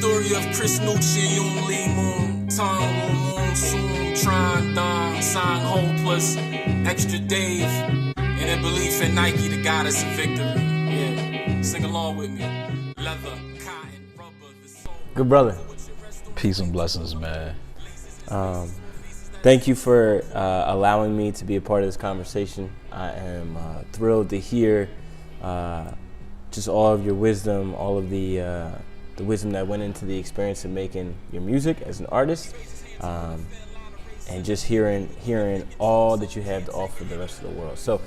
story of Chris Nucci, Yoon Lee Moon, Tong Woo Moon, Soon, Tron, Dong, Sang Ho, plus Extra Dave, and their belief in Nike, the goddess of victory. Yeah, sing along with me. Leather, cotton, rubber, the soul. Good brother. Peace and blessings, man. Thank you for allowing me to be a part of this conversation. I am thrilled to hear just all of your wisdom, all of the wisdom that went into the experience of making your music as an artist, and just hearing all that you have to offer the rest of the world. So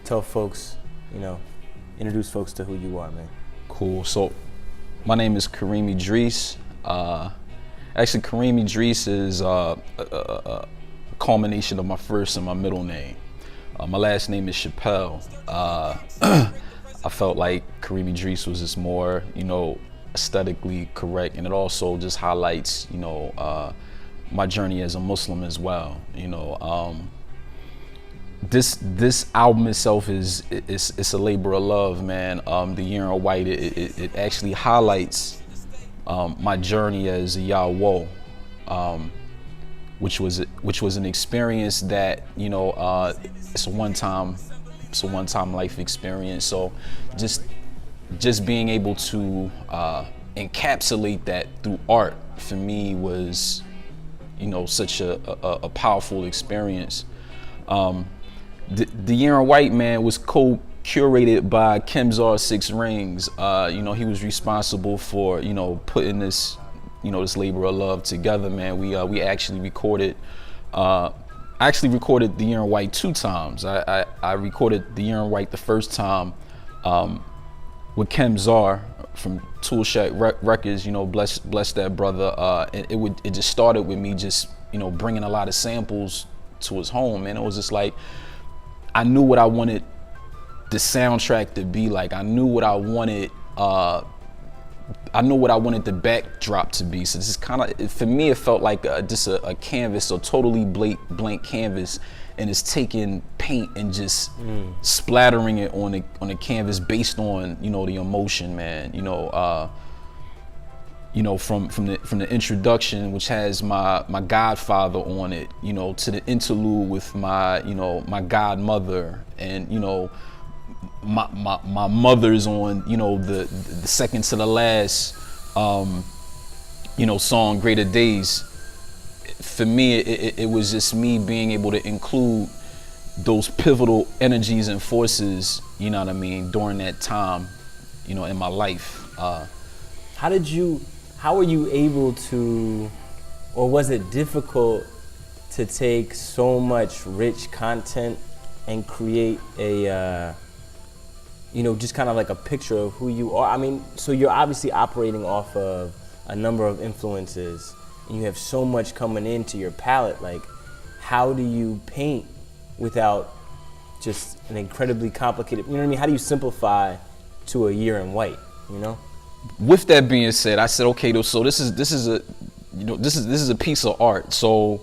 tell folks, introduce folks to who you are, man. Cool. So my name is Kareem Idris. Actually, Kareem Idris is a culmination of my first and my middle name. My last name is Chappelle. I felt like Kareem Idris was just more, aesthetically correct, and it also just highlights, my journey as a Muslim as well. This album itself is a labor of love, man. The Year in White, it actually highlights my journey as a Yahweh, which was an experience that it's a one-time life experience. So just being able to encapsulate that through art for me was such a powerful experience. The Year in White, man, was curated by Kemzar Six Rings. He was responsible for putting this this labor of love together, man. We actually recorded. I actually recorded The Year in White 2 times. I recorded The Year in White the first time with Kemzar from Tool Shack Records. Bless that brother. It just started with me just bringing a lot of samples to his home, and it was just like I knew what I wanted the soundtrack to be like. I knew what I wanted. I know what I wanted the backdrop to be. So this is kind of, for me, it felt like just a canvas, a totally blank canvas, and it's taking paint and just splattering it on the canvas based on the emotion, man. From the introduction, which has my godfather on it, to the interlude with my my godmother, and my mother's on the second to the last song, Greater Days. For me, it was just me being able to include those pivotal energies and forces, during that time, in my life. How were you able to, or was it difficult to take so much rich content and create a just kind of like a picture of who you are? I mean, so you're obviously operating off of a number of influences, and you have so much coming into your palette. Like, how do you paint without just an incredibly complicated, how do you simplify to A Year in White, With that being said, I said, okay, so this is a piece of art. So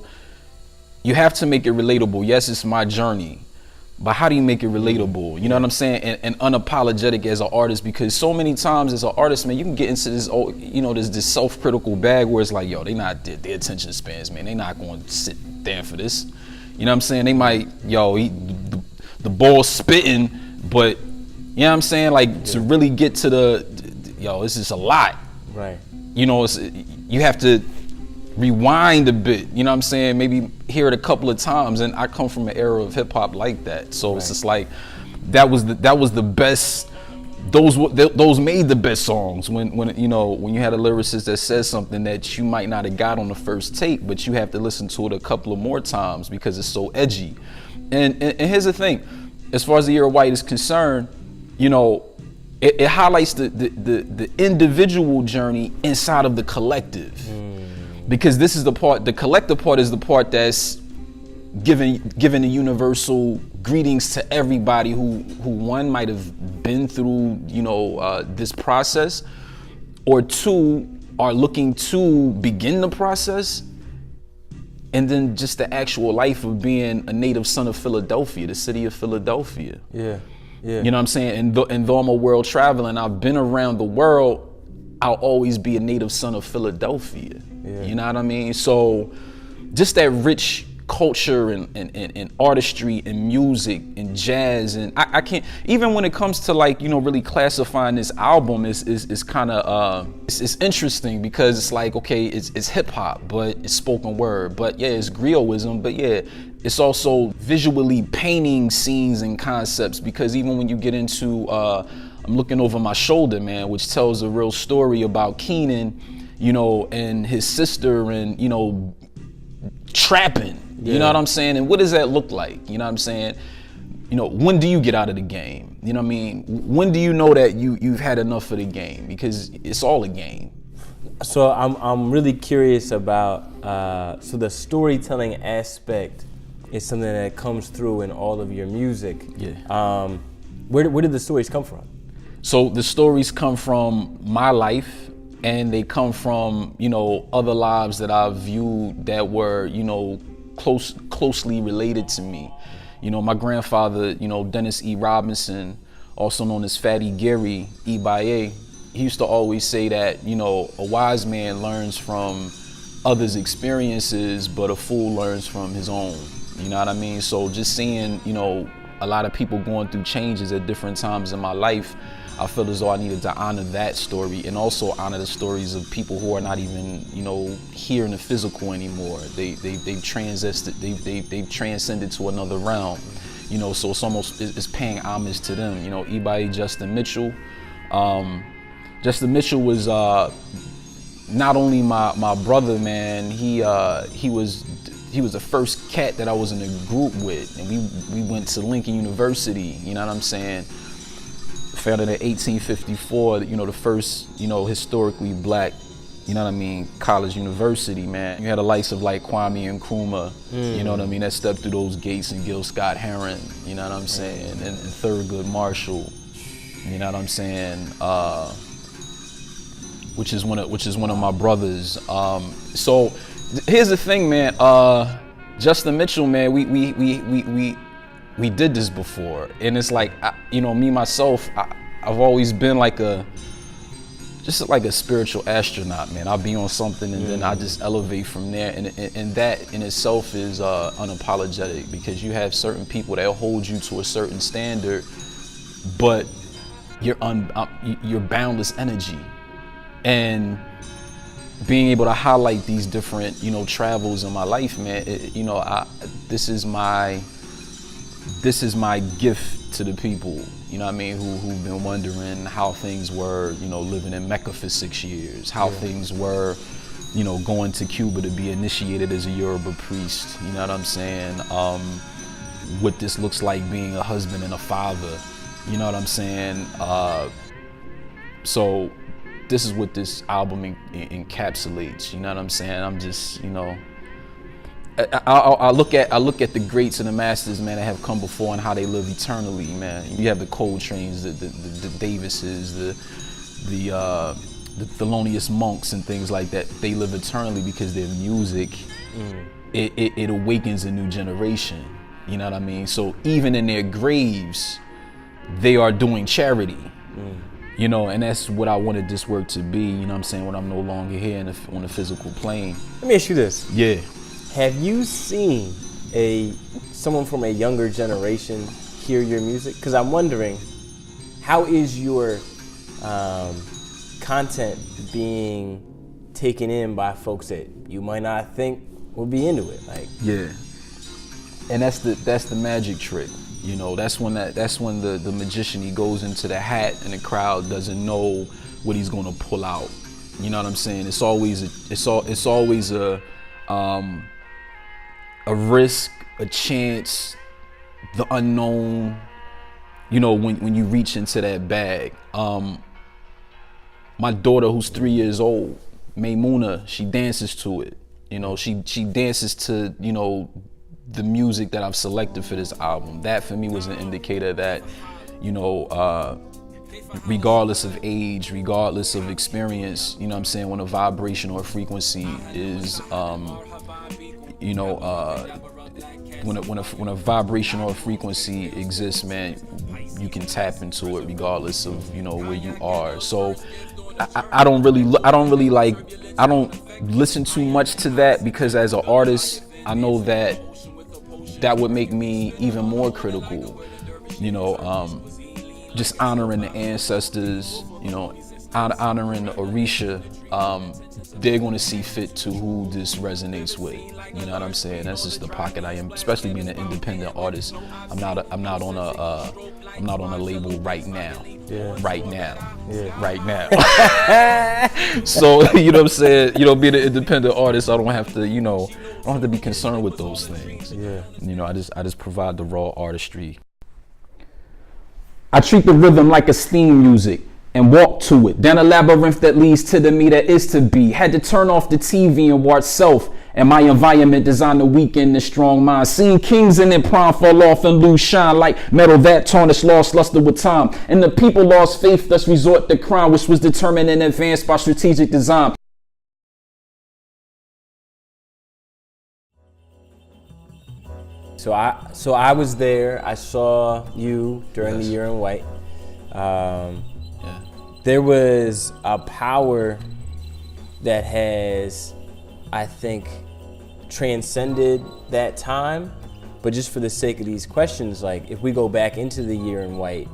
you have to make it relatable. Yes, it's my journey, but how do you make it relatable? You know what I'm saying? And unapologetic as an artist, because so many times as an artist, man, you can get into this, this self-critical bag where it's like, yo, they not their attention spans, man. They not going to sit there for this. You know what I'm saying? They might, the ball's spitting, but you know what I'm saying? Like, to really get to this is a lot. Right. You have to rewind a bit, you know what I'm saying? Maybe hear it a couple of times. And I come from an era of hip hop like that. So It's just like, that was the best, those made the best songs when you had a lyricist that says something that you might not have got on the first tape, but you have to listen to it a couple of more times because it's so edgy. And here's the thing, as far as The Year of White is concerned, it highlights the individual journey inside of the collective. Because this is the collective part is the part that's giving the universal greetings to everybody who one might have been through, this process, or two are looking to begin the process, and then just the actual life of being a native son of Philadelphia, the city of Philadelphia. Yeah. You know what I'm saying? And though I'm a world traveler and I've been around the world, I'll always be a native son of Philadelphia. Yeah. You know what I mean? So just that rich culture and artistry and music and jazz, and I can't, even when it comes to like, you know, really classifying this album is kind of it's interesting, because it's like, okay, it's hip hop, but it's spoken word, but yeah, it's griotism, but yeah, it's also visually painting scenes and concepts, because even when you get into I'm looking over my shoulder, man, which tells a real story about Keenan, you know, and his sister, and, you know, trapping. You know what I'm saying? And what does that look like? You know what I'm saying? You know, when do you get out of the game? You know what I mean? When do you know that you've had enough of the game? Because it's all a game. So I'm really curious about so the storytelling aspect is something that comes through in all of your music. Yeah. Where did the stories come from? So the stories come from my life, and they come from, you know, other lives that I've viewed that were, you know, closely related to me. You know, my grandfather, you know, Dennis E. Robinson, also known as Fatty Gary Ibaye, he used to always say that, you know, a wise man learns from others' experiences, but a fool learns from his own. You know what I mean? So just seeing, you know, a lot of people going through changes at different times in my life, I feel as though I needed to honor that story, and also honor the stories of people who are not even, you know, here in the physical anymore. They've transcended to another realm, you know. So it's paying homage to them. You know, Ibaye Justin Mitchell. Justin Mitchell was not only my brother, man. He was the first cat that I was in a group with, and we went to Lincoln University. You know what I'm saying? Founded in 1854, you know, the first, you know, historically black, you know what I mean, college university, man. You had the likes of like Kwame Nkrumah, you know what I mean, that stepped through those gates, and Gil Scott-Heron, you know what I'm saying, and Thurgood Marshall, you know what I'm saying, which is one of my brothers. So here's the thing, man. Justin Mitchell, man, we did this before, and it's like, you know, me myself, I've always been like just like a spiritual astronaut, man. I'll be on something, and then I just elevate from there, and that in itself is unapologetic, because you have certain people that hold you to a certain standard, but you're boundless energy, and being able to highlight these different, you know, travels in my life, man. You know, this is my gift to the people, you know what I mean, who've been wondering how things were, you know, living in Mecca for 6 years, how things were, you know, going to Cuba to be initiated as a Yoruba priest, you know what I'm saying, what this looks like being a husband and a father, you know what I'm saying. So this is what this album encapsulates, you know what I'm saying. I'm just, you know, I look at the greats and the masters, man, that have come before, and how they live eternally, man. You have the Coltrane's, the Davises, the Thelonious Monks and things like that. They live eternally because their music, it awakens a new generation. You know what I mean? So even in their graves, they are doing charity. You know, and that's what I wanted this work to be, you know what I'm saying, when I'm no longer here on the physical plane. Let me ask you this. Yeah. Have you seen someone from a younger generation hear your music? Because I'm wondering, how is your content being taken in by folks that you might not think will be into it? Like, yeah. And that's the magic trick. You know, that's when the magician, he goes into the hat, and the crowd doesn't know what he's gonna pull out. You know what I'm saying? It's always a risk, a chance, the unknown. You know, when you reach into that bag. My daughter, who's 3 years old, Maymuna, she dances to it. You know, she dances to, you know, the music that I've selected for this album. That for me was an indicator that, you know, regardless of age, regardless of experience, you know what I'm saying, when a vibration or a frequency is, you know, when a vibration or a frequency exists, man, you can tap into it regardless of, you know, where you are. So I don't really listen too much to that, because as an artist, I know that would make me even more critical, you know, just honoring the ancestors, you know, honoring the Orisha. They're going to see fit to who this resonates with. You know what I'm saying? That's just the pocket I am, especially being an independent artist. I'm not on a label right now. Yeah. Right now. Yeah. Right now. So, you know what I'm saying? You know, being an independent artist, I don't have to, you know, I don't have to be concerned with those things. Yeah. You know, I just provide the raw artistry. I treat the rhythm like a theme music and walk to it, down a labyrinth that leads to the me that is to be. Had to turn off the TV and watch self and my environment designed to weaken the strong mind. Seen kings in their prime fall off and lose shine like metal that tarnished, lost luster with time. And the people lost faith, thus resort to crime, which was determined in advance by strategic design. So I was there. I saw you during the Year in White. There was a power that has, I think, transcended that time. But just for the sake of these questions, like if we go back into the Year in White,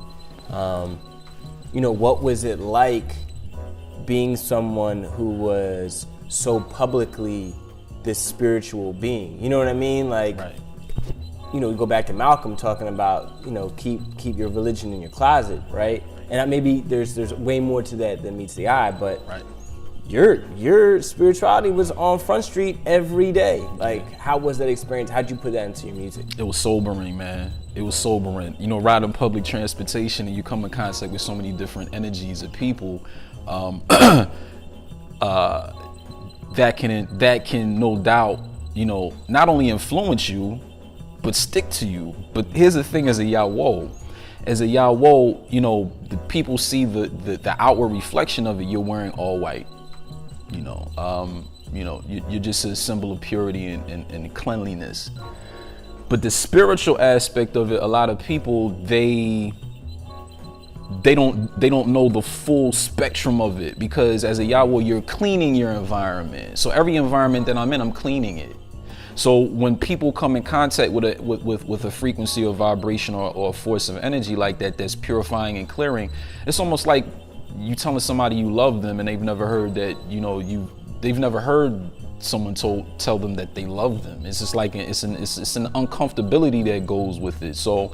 you know, what was it like being someone who was so publicly this spiritual being? You know what I mean? Like, Right. You know, we go back to Malcolm talking about, you know, keep your religion in your closet, right? And maybe there's way more to that than meets the eye, but Right. your spirituality was on Front Street every day. Like, how was that experience? How'd you put that into your music? It was sobering, man. It was sobering. You know, riding public transportation and you come in contact with so many different energies of people, that can no doubt, you know, not only influence you, but stick to you. But here's the thing, as a Yawo, you know, the people see the outward reflection of it. You're wearing all white, you know, you're just a symbol of purity and cleanliness. But the spiritual aspect of it, a lot of people, they don't know the full spectrum of it, because as a Yawo, you're cleaning your environment. So every environment that I'm in, I'm cleaning it. So when people come in contact with a frequency or vibration or a force of energy like that, that's purifying and clearing, it's almost like you telling somebody you love them and they've never heard that, you know, they've never heard someone tell them that they love them. It's just like it's an uncomfortability that goes with it. So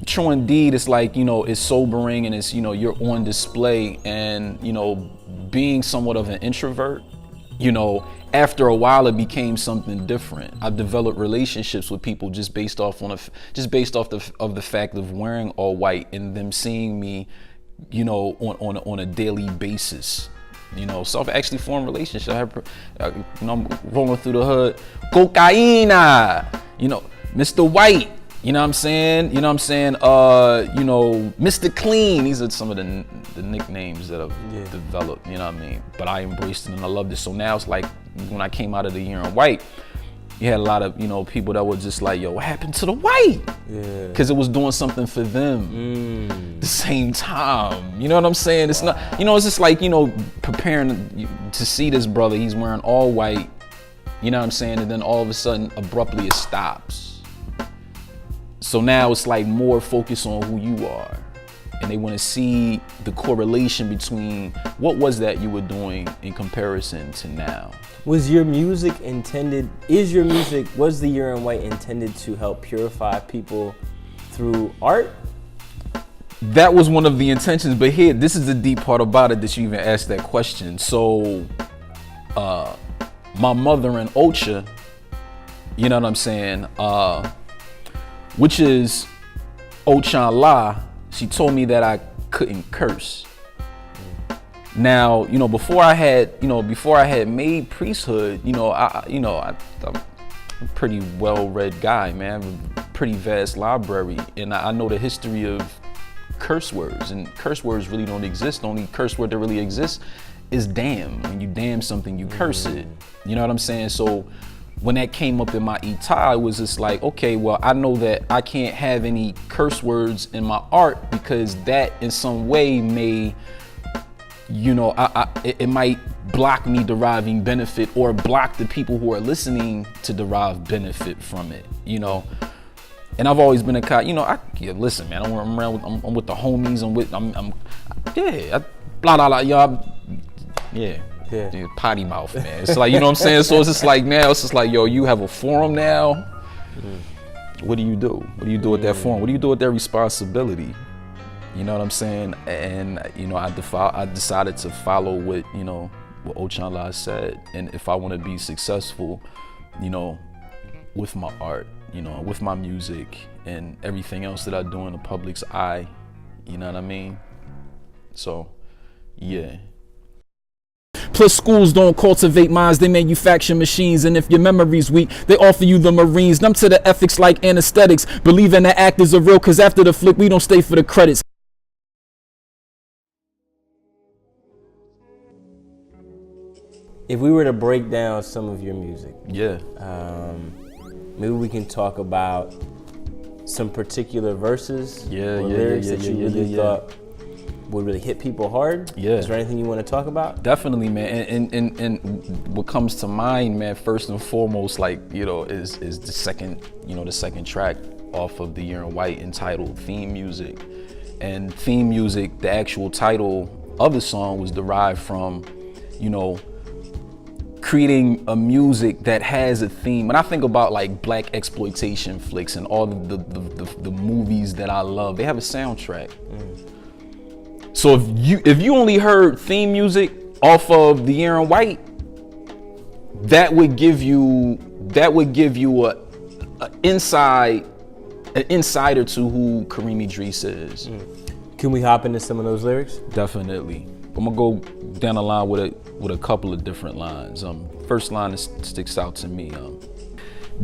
true indeed, it's like, you know, it's sobering, and it's, you know, you're on display. And, you know, being somewhat of an introvert, you know, after a while it became something different. I've developed relationships with people just based off the fact of wearing all white and them seeing me, you know, on a daily basis. You know, so I've actually formed relationships. You know, I'm rolling through the hood, cocaína, you know, Mr. White, you know what I'm saying? You know, Mr. Clean. These are some of the nicknames that I've developed, you know what I mean? But I embraced it and I loved it. So now it's like, when I came out of the Year in White, you had a lot of, you know, people that were just like, yo, what happened to the white? Yeah. Because it was doing something for them at the same time. You know what I'm saying? It's not, you know, it's just like, you know, preparing to see this brother, he's wearing all white, you know what I'm saying? And then all of a sudden, abruptly it stops. So now it's like more focus on who you are. And they want to see the correlation between what was that you were doing in comparison to now. Was the Year in White intended to help purify people through art? That was one of the intentions, but here, this is the deep part about it that you even asked that question. So, my mother in Ocha, you know what I'm saying, which is Ochan La, she told me that I couldn't curse. Now, you know, before I had made priesthood, I'm a pretty well-read guy, man. I have a pretty vast library, and I know the history of curse words, and curse words really don't exist. The only curse word that really exists is damn. When you damn something, you curse it. You know what I'm saying? So when that came up in my etai, it was just like, okay, well, I know that I can't have any curse words in my art because that in some way may, you know, it might block me deriving benefit or block the people who are listening to derive benefit from it, you know. And I've always been a guy, you know, listen, man, I'm with the homies, blah, blah, blah, y'all, yeah. Dude, potty mouth, man. It's like, you know what I'm saying? So it's just like now, it's just like, yo, you have a forum now. What do you do? What do you do with that forum? What do you do with that responsibility? You know what I'm saying? And, you know, I decided to follow what, you know, what Ochanla said. And if I want to be successful, you know, with my art, you know, with my music and everything else that I do in the public's eye, you know what I mean? So, yeah. Plus, schools don't cultivate minds, they manufacture machines. And if your memory's weak, they offer you the Marines. Numb to the ethics like anesthetics. Believing the actors are real, cause after the flick, we don't stay for the credits. If we were to break down some of your music, Yeah. maybe we can talk about some particular verses Yeah, or yeah, lyrics yeah, that yeah, you yeah, really yeah. thought would really hit people hard. Yeah. Is there anything you want to talk about? Definitely, man. And what comes to mind, man, first and foremost, like, you know, is the second track off of The Year in White entitled Theme Music. And theme music, the actual title of the song was derived from, you know, creating a music that has a theme. When I think about like black exploitation flicks and all the movies that I love, they have a soundtrack. So if you only heard theme music off of The Year in White, that would give you an insider to who Kareem Idris is. Can we hop into some of those lyrics? Definitely. I'm gonna go down the line with a couple of different lines. First line that sticks out to me.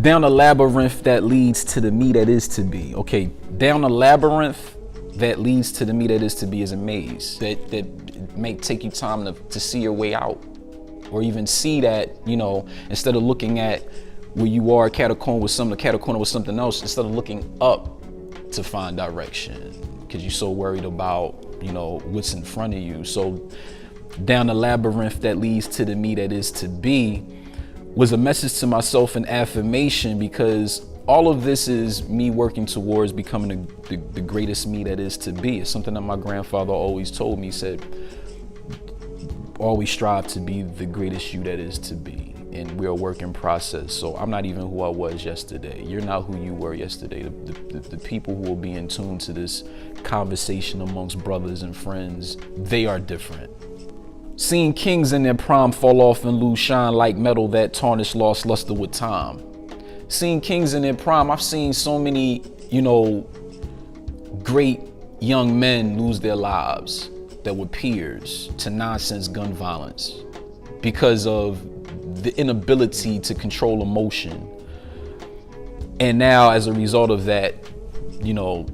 Down the labyrinth that leads to the me that is to be. Okay, down the labyrinth that leads to the me that is to be is a maze that may take you time to see your way out, or even see that, you know, instead of looking at where you are, catacomb with something, catacomb with something else, instead of looking up to find direction, because you're so worried about, you know, what's in front of you. So down the labyrinth that leads to the me that is to be was a message to myself, an affirmation, because all of this is me working towards becoming the greatest me that is to be. It's something that my grandfather always told me. He said, always strive to be the greatest you that is to be. And we're a work in process. So I'm not even who I was yesterday. You're not who you were yesterday. The people who will be in tune to this conversation amongst brothers and friends, they are different. Seen kings in their prime fall off and lose shine like metal that tarnished lost luster with time. Seen kings in their prime. I've seen so many, you know, great young men lose their lives that were peers to nonsense gun violence because of the inability to control emotion. And now as a result of that, you know,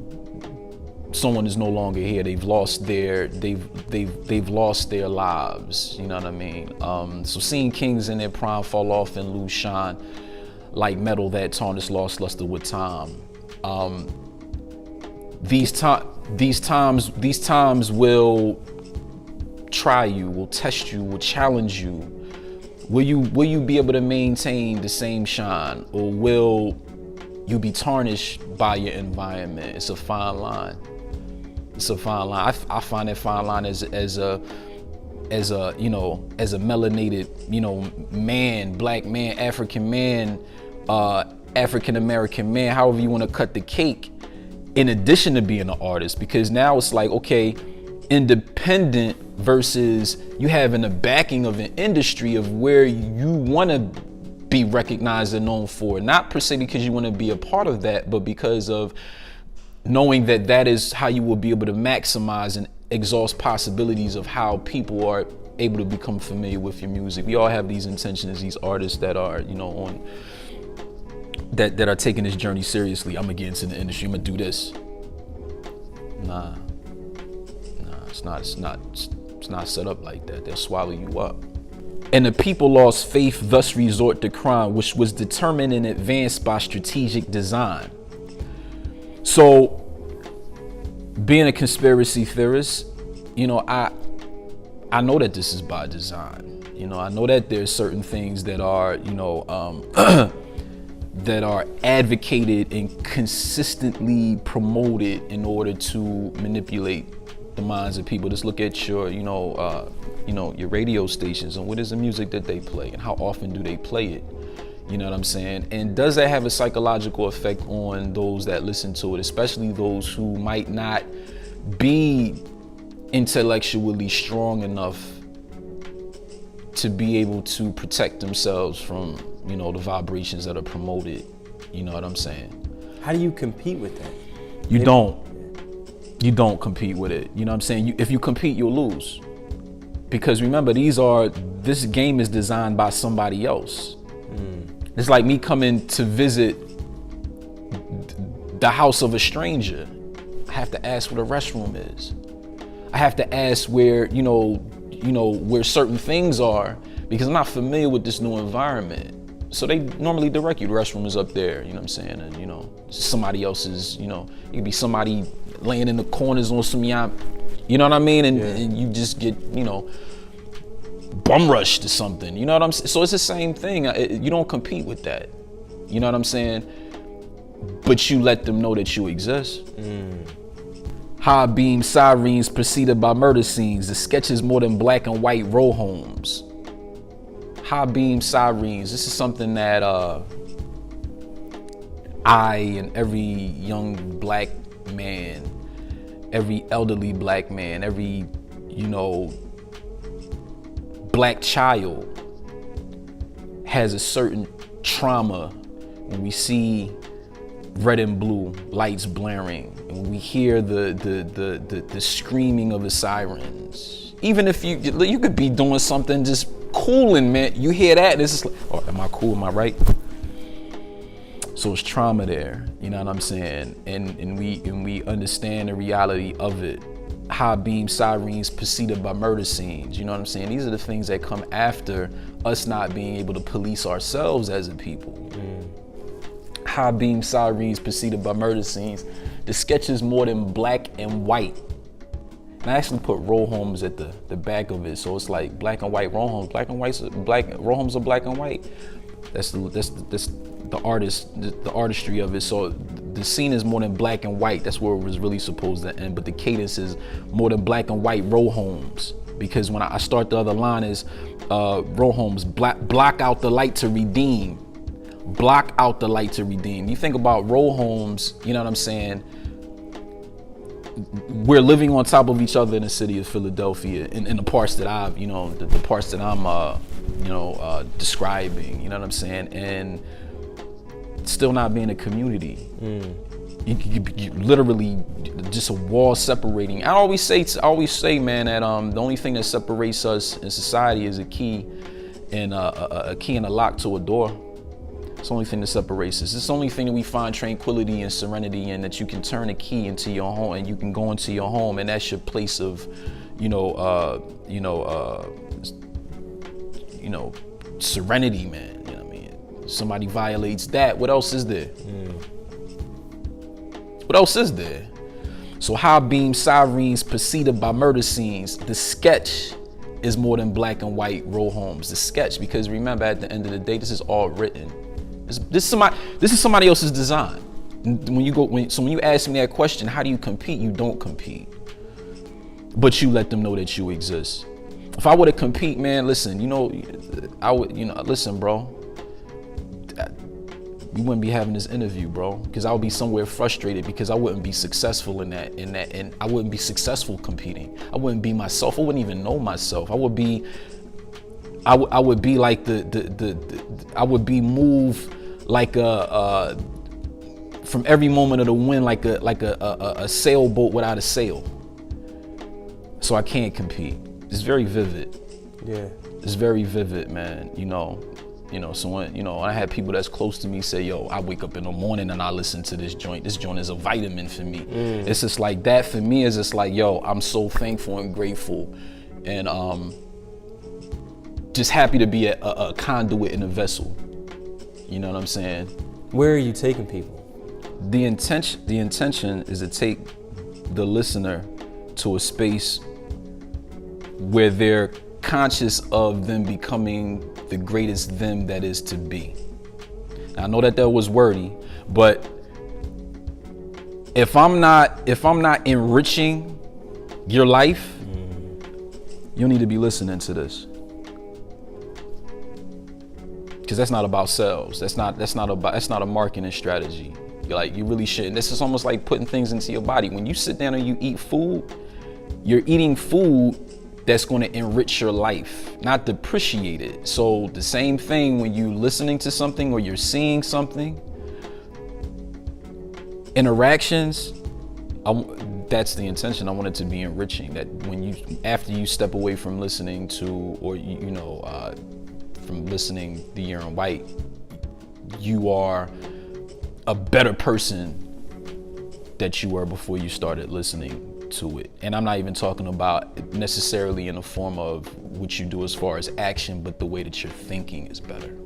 someone is no longer here. They've lost their lives. You know what I mean? So seeing kings in their prime fall off and lose shine like metal that tarnished lost luster with time. These times will try you, will test you, will challenge you. Will you be able to maintain the same shine, or will you be tarnished by your environment? It's a fine line. It's a fine line. I find that fine line as a melanated, you know, man, black man, African man, African American man, however you want to cut the cake, in addition to being an artist. Because now it's like, okay, independent versus you having the backing of an industry of where you want to be recognized and known for, not per se because you want to be a part of that, but because of knowing that that is how you will be able to maximize and exhaust possibilities of how people are able to become familiar with your music. We all have these intentions, these artists that are, you know, on that are taking this journey seriously. I'm gonna get into the industry, I'm gonna do this. Nah, it's not set up like that. They'll swallow you up. And the people lost faith, thus resort to crime, which was determined in advance by strategic design. So, being a conspiracy theorist, you know, I know that this is by design. You know, I know that there's certain things that are, you know, that are advocated and consistently promoted in order to manipulate the minds of people. Just look at your, you know, your radio stations and what is the music that they play and how often do they play it. You know what I'm saying? And does that have a psychological effect on those that listen to it, especially those who might not be intellectually strong enough to be able to protect themselves from, you know, the vibrations that are promoted? You know what I'm saying? How do you compete with that? You don't compete with it. You know what I'm saying? If you compete, you'll lose. Because remember, this game is designed by somebody else. It's like me coming to visit the house of a stranger. I have to ask where the restroom is. I have to ask where, you know, where certain things are, because I'm not familiar with this new environment. So they normally direct you. The restroom is up there, you know what I'm saying? And, you know, somebody else's, you know, it could be somebody laying in the corners on some yacht, you know what I mean? And you just get, you know, bum rushed or something, you know what I'm saying? So it's the same thing. You don't compete with that, you know what I'm saying? But you let them know that you exist. High beam sirens preceded by murder scenes. The sketch is more than black and white row homes. High beam sirens. This is something that I and every young black man, every elderly black man, every, you know, black child has a certain trauma when we see red and blue lights blaring and when we hear the screaming of the sirens. Even if you could be doing something just cooling, man, you hear that and it's just like, oh, am I cool? Am I right? So it's trauma there, you know what I'm saying? And we understand the reality of it. High beam sirens preceded by murder scenes, you know what I'm saying? These are the things that come after us not being able to police ourselves as a people. High beam sirens preceded by murder scenes. The sketch is more than black and white. And I actually put row homes at the back of it, so it's like black and white row homes. Row homes are black and white. That's the artistry of it. So the scene is more than black and white. That's where it was really supposed to end. But the cadence is more than black and white row homes. Because when I start the other line is row homes, block out the light to redeem. Block out the light to redeem. You think about row homes, you know what I'm saying? We're living on top of each other in the city of Philadelphia in the parts that I've, you know, the parts that I'm, describing, you know what I'm saying? And still not being a community. You literally just a wall separating. I always say, man, that the only thing that separates us in society is a key and a lock to a door. It's the only thing that separates us. It's the only thing that we find tranquility and serenity in, that you can turn a key into your home and you can go into your home and that's your place of, serenity, man. You know what I mean? Somebody violates that. What else is there? What else is there? So high beam sirens preceded by murder scenes. The sketch is more than black and white row homes. The sketch, because remember, at the end of the day, this is all written. This is somebody else's design. When you ask me that question, how do you compete? You don't compete, but you let them know that you exist. If I were to compete, man, listen, listen, bro. We wouldn't be having this interview, bro, because I would be somewhere frustrated because I wouldn't be successful in that, and I wouldn't be successful competing. I wouldn't be myself. I wouldn't even know myself. I would be like I would be moved like from every moment of the wind, like a sailboat without a sail. So I can't compete. It's very vivid. Yeah. It's very vivid, man. So when, I had people that's close to me say, yo, I wake up in the morning and I listen to this joint. This joint is a vitamin for me. It's just like that for me. Is just like, yo, I'm so thankful and grateful. And just happy to be a conduit and a vessel. You know what I'm saying? Where are you taking people? The intention is to take the listener to a space where they're conscious of them becoming the greatest them that is to be. Now, I know that was wordy, but if I'm not enriching your life, you'll need to be listening to this. Because that's not about sales. That's not a marketing strategy. You really shouldn't. This is almost like putting things into your body. When you sit down and you eat food, you're eating food that's going to enrich your life, not depreciate it. So the same thing when you're listening to something or you're seeing something, interactions, that's the intention. I want it to be enriching. That after you step away from listening to, or from listening the Year in White, you are a better person that you were before you started listening to it. And I'm not even talking about necessarily in the form of what you do as far as action, but the way that you're thinking is better.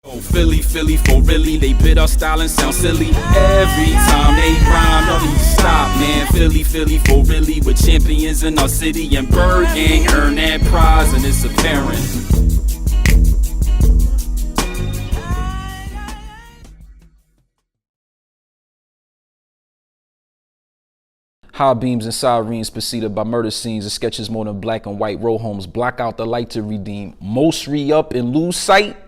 Oh, Philly, for really, they bid our style and sound silly. Every time they rhyme, don't even stop, man. Philly, for really, we're champions in our city. And Bird Gang earn that prize, and it's apparent. High beams and sirens preceded by murder scenes and sketches more than black and white. Row homes block out the light to redeem. Most re-up and lose sight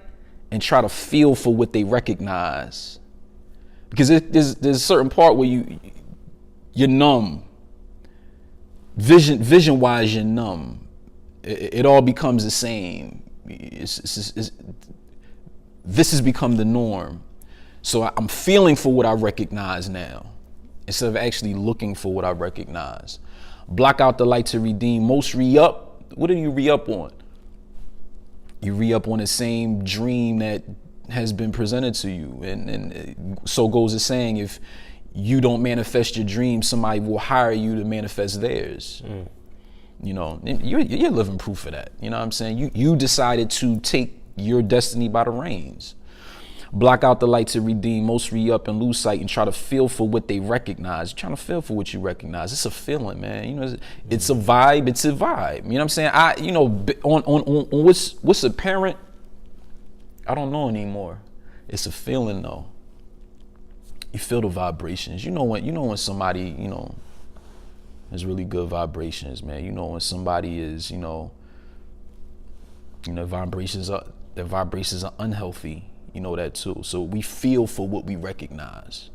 and try to feel for what they recognize. Because there's a certain part where you're numb. Vision wise, you're numb. It all becomes the same. This has become the norm. So I'm feeling for what I recognize now, instead of actually looking for what I recognize. Block out the light to redeem. Most re-up. What do you re-up on? You re-up on the same dream that has been presented to you. And so goes the saying, if you don't manifest your dream, somebody will hire you to manifest theirs. You know, you're living proof of that. You know what I'm saying? You decided to take your destiny by the reins. Block out the light to redeem. Most re-up and lose sight and try to feel for what they recognize. You're trying to feel for what you recognize. It's a feeling, man. You know, it's a vibe. It's a vibe. You know what I'm saying? On what's apparent, I don't know anymore. It's a feeling though. You feel the vibrations. You know when somebody, has really good vibrations, man. You know when somebody is, vibrations are unhealthy. You know that too. So we feel for what we recognize.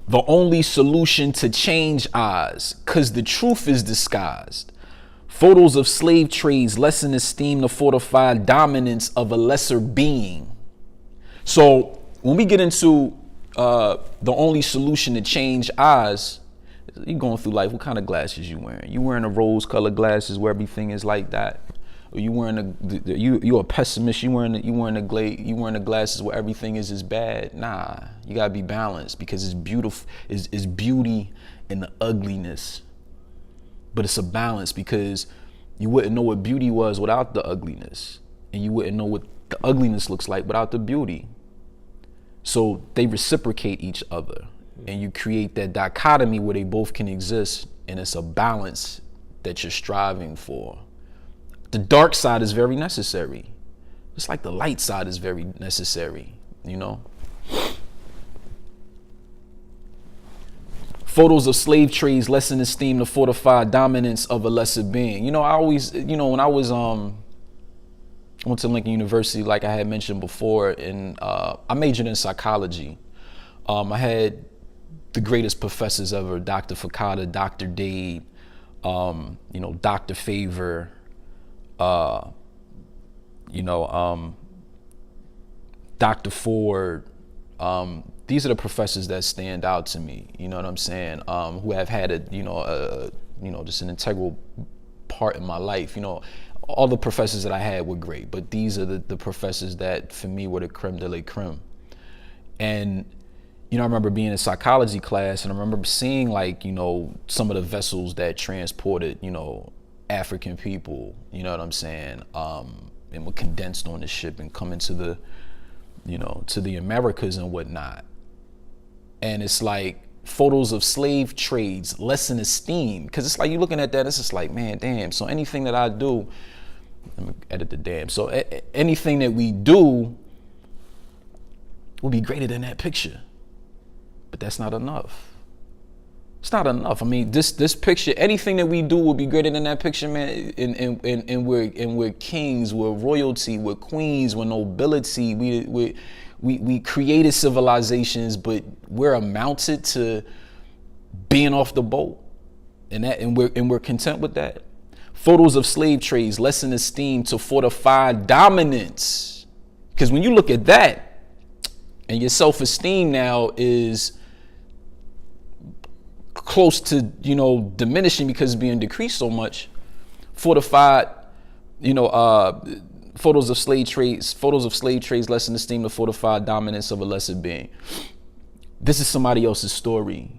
The only solution to change eyes, cause the truth is disguised. Photos of slave trades lessen esteem to fortify dominance of a lesser being. So when we get into the only solution to change eyes, you're going through life. What kind of glasses you wearing? You wearing the rose-colored glasses where everything is like that? Or you wearing you're a pessimist? You wearing the glasses where everything is bad? Nah, you gotta be balanced because it's beautiful. It's beauty in the ugliness, but it's a balance because you wouldn't know what beauty was without the ugliness, and you wouldn't know what the ugliness looks like without the beauty. So they reciprocate each other, and you create that dichotomy where they both can exist, and it's a balance that you're striving for. The dark side is very necessary. Just like the light side is very necessary, Photos of slave trades lessen esteem to fortify dominance of a lesser being. I always, when I was went to Lincoln University, like I had mentioned before, and I majored in psychology. I had the greatest professors ever: Dr. Fakata, Dr. Dade, Dr. Favor. Dr. Ford, these are the professors that stand out to me. You know what I'm saying? Who have had just an integral part in my life. You know, all the professors that I had were great, but these are the professors that for me were the creme de la creme. And you know, I remember being in psychology class, and I remember seeing, like, you know, some of the vessels that transported, you know, African people, you know what I'm saying, and were condensed on the ship and come into the, you know, to the Americas and whatnot. And it's like photos of slave trades, less in esteem, because it's like, you're looking at that, it's just like, man, damn. So anything that I do, let me edit the damn. So anything that we do will be greater than that picture. But that's not enough. It's not enough. I mean, this picture, anything that we do will be greater than that picture, man. And we're kings, we're royalty, we're queens, we're nobility. We created civilizations, but we're amounted to being off the boat, and we're content with that. Photos of slave trades, less in esteem to fortify dominance. Because when you look at that, and your self-esteem now is close to, you know, diminishing because it's being decreased so much. Fortified, you know, photos of slave trades, less in esteem to fortify dominance of a lesser being. This is somebody else's story.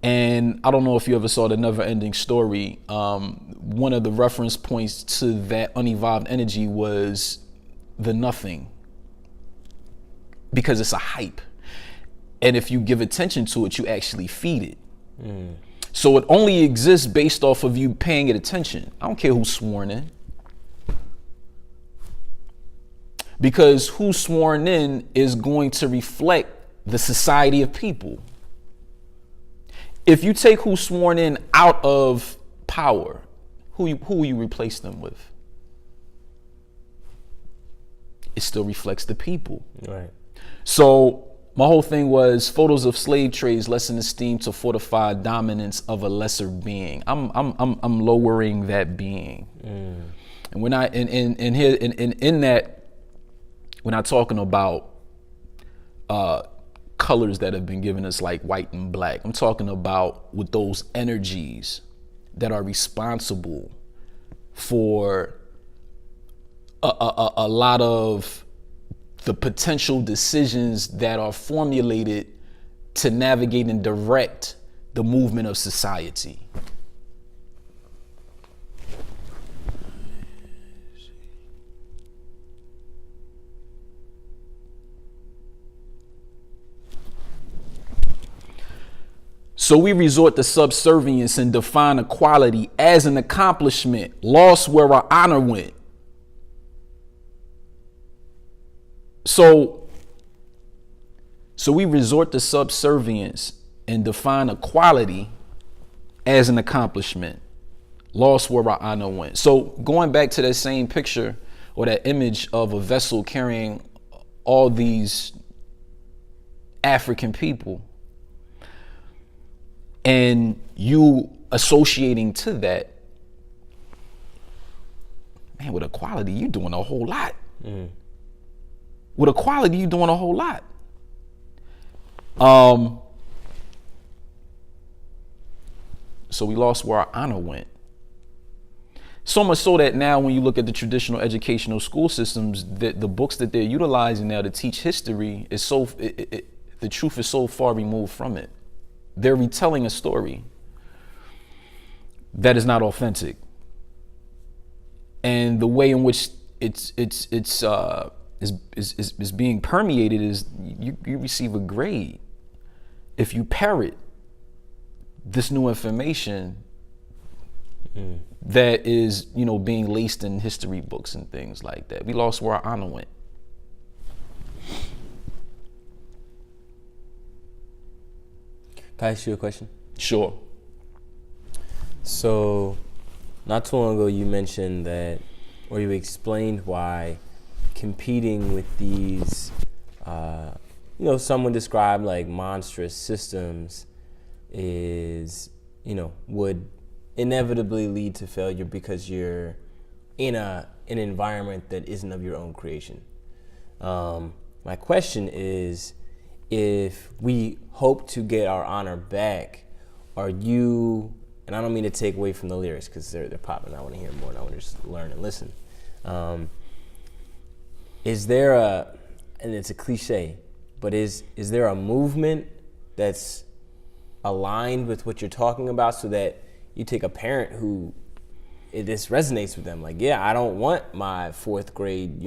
And I don't know if you ever saw the Never Ending Story. One of the reference points to that unevolved energy was the nothing, because it's a hype. And if you give attention to it, you actually feed it. So it only exists based off of you paying it attention. I don't care who's sworn in. Because who's sworn in is going to reflect the society of people. If you take who's sworn in out of power, who will you replace them with? It still reflects the people. Right. So my whole thing was photos of slave trades, less in esteem to fortify dominance of a lesser being. I'm lowering that being. And we're not in that, we're not talking about colors that have been given us, like white and black. I'm talking about with those energies that are responsible for a lot of the potential decisions that are formulated to navigate and direct the movement of society. So we resort to subservience and define equality as an accomplishment, lost where our honor went. So we resort to subservience and define equality as an accomplishment, lost where our honor went. So going back to that same picture or that image of a vessel carrying all these African people, and you associating to that, man, with equality, you're doing a whole lot. With equality, you're doing a whole lot. So we lost where our honor went. So much so that now when you look at the traditional educational school systems, the books that they're utilizing now to teach history is the truth is so far removed from it. They're retelling a story that is not authentic. And the way in which it's being permeated is you receive a grade if you parrot this new information that is, you know, being laced in history books and things like that. We lost where our honor went. Can I ask you a question? Sure. So, not too long ago, you mentioned that, or you explained why competing with these, someone described like monstrous systems is, would inevitably lead to failure because you're in an environment that isn't of your own creation. My question is, if we hope to get our honor back, are you, and I don't mean to take away from the lyrics because they're popping, I want to hear more and I want to just learn and listen. Is there and it's a cliche, but is there a movement that's aligned with what you're talking about, so that you take a parent who this resonates with them? Like, yeah, I don't want my fourth grade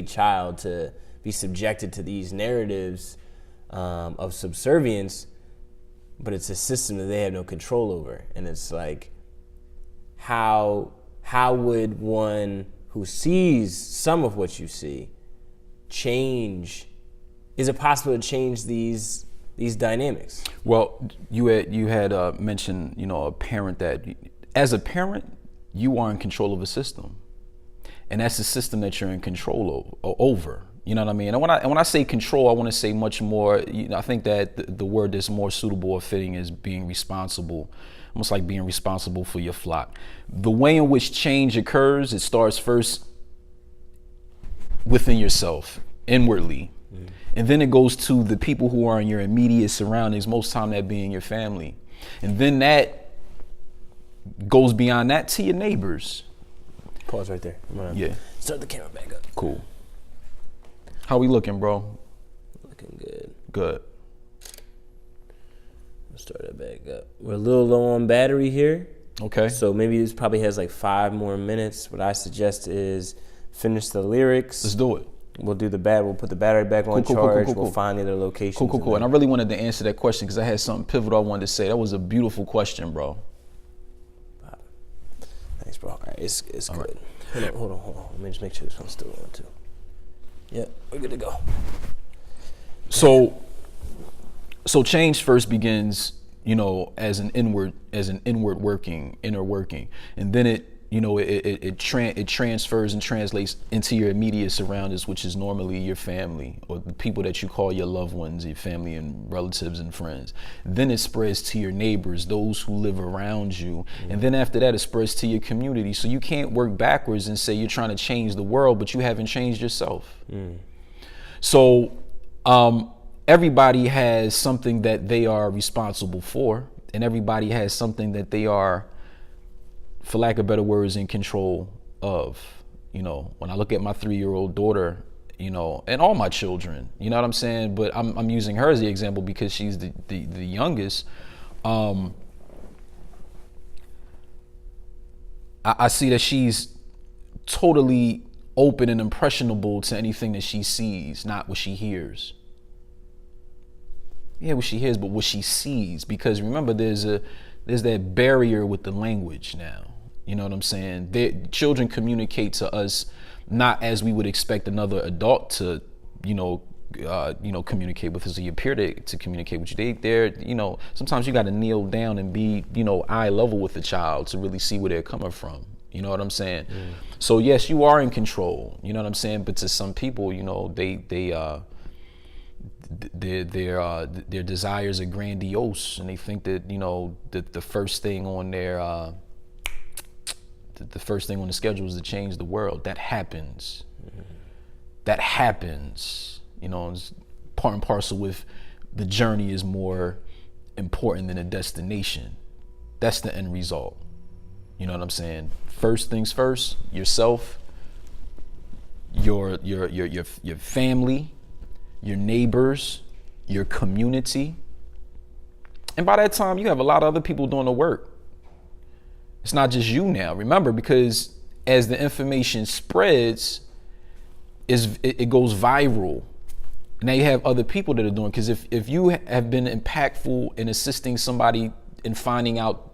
child to be subjected to these narratives of subservience, but it's a system that they have no control over. And it's like, how would one who sees some of what you see change? Is it possible to change these dynamics? Well, you had mentioned, a parent that, as a parent, you are in control of a system, and that's the system that you're in control over. You know what I mean? And when I say control, I want to say much more. I think that the word that's more suitable or fitting is being responsible, almost like being responsible for your flock. The way in which change occurs, it starts first within yourself, inwardly. And then it goes to the people who are in your immediate surroundings, most time that being your family. And then that goes beyond that to your neighbors. Pause right there. Yeah. Start the camera back up. Cool. How we looking, bro? Looking good. Good. Let's start it back up. We're a little low on battery here. Okay. So maybe this probably has like 5 more minutes. What I suggest is finish the lyrics. Let's do it. We'll do we'll put the battery back on charge. We'll find the other location. Cool. And I really wanted to answer that question because I had something pivotal I wanted to say. That was a beautiful question, bro. Thanks, bro. All right, it's All good. Right. Hold on. Let me just make sure this one's still on too. Yeah, we're good to go. So change first begins, as an inner working, and then it transfers and translates into your immediate surroundings, which is normally your family or the people that you call your loved ones, your family and relatives and friends. Then it spreads to your neighbors, those who live around you. And then after that, it spreads to your community. So you can't work backwards and say you're trying to change the world, but you haven't changed yourself. So everybody has something that they are responsible for, and everybody has something that they are, for lack of better words, in control of. When I look at my 3-year-old daughter, and all my children, you know what I'm saying? But I'm using her as the example because she's the youngest. I see that she's totally open and impressionable to anything that she sees, not what she hears. Yeah, what she hears, but what she sees. Because remember, there's that barrier with the language now. You know what I'm saying? Children communicate to us not as we would expect another adult to, communicate with us. Or you appear to communicate with you. They're sometimes you got to kneel down and be, eye level with the child to really see where they're coming from. You know what I'm saying? So yes, you are in control. You know what I'm saying? But to some people, their desires are grandiose, and they think that that the first thing on the first thing on the schedule is to change the world. That happens. That happens. It's part and parcel with the journey is more important than the destination. That's the end result. You know what I'm saying? First things first, yourself, your family, your neighbors, your community. And by that time, you have a lot of other people doing the work. It's not just you now. Remember, because as the information spreads, it goes viral. Now you have other people that are doing, because if you have been impactful in assisting somebody in finding out,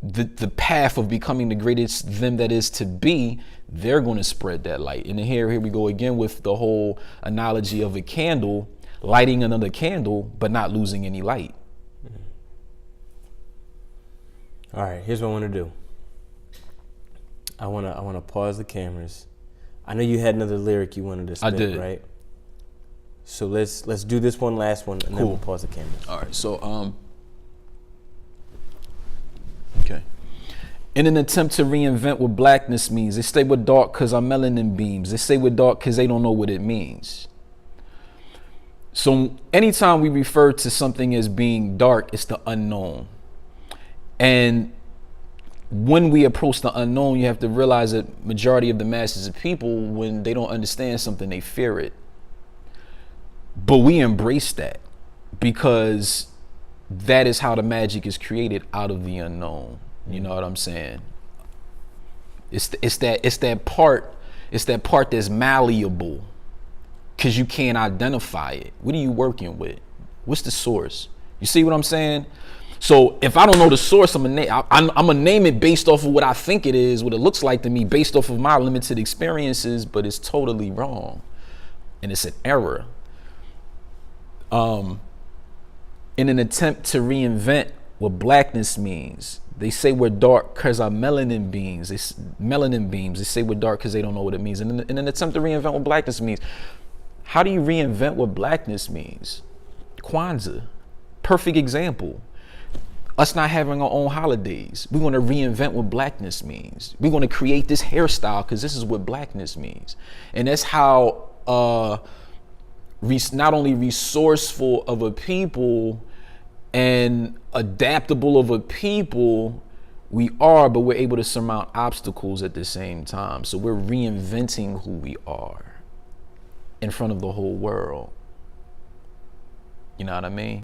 the path of becoming the greatest them that is to be, they're going to spread that light. And here we go again with the whole analogy of a candle, lighting another candle, but not losing any light. All right, here's what I want to do. I want to pause the cameras. I know you had another lyric you wanted to spit, I did. Right? So let's do this one last one, and then we'll pause the cameras. All right, so okay. in an attempt to reinvent what blackness means. They say we're dark because our melanin beams. They say we're dark because they don't know what it means. So anytime we refer to something as being dark, it's the unknown. And when we approach the unknown, you have to realize that majority of the masses of people, when they don't understand something, they fear it. But we embrace that because that is how the magic is created, out of the unknown. You know what I'm saying? It's that part that's malleable, because you can't identify it. What are you working with? What's the source? You see what I'm saying? So if I don't know the source, I'm gonna name it based off of what I think it is, what it looks like to me, based off of my limited experiences, but it's totally wrong. And it's an error. In an attempt to reinvent what blackness means, they say we're dark because our melanin beams. They say we're dark because they don't know what it means. And in an attempt to reinvent what blackness means, how do you reinvent what blackness means? Kwanzaa, perfect example. Us not having our own holidays. We're going to reinvent what blackness means. We're going to create this hairstyle because this is what blackness means. And that's how not only resourceful of a people and adaptable of a people we are, but we're able to surmount obstacles at the same time. So we're reinventing who we are in front of the whole world. You know what I mean?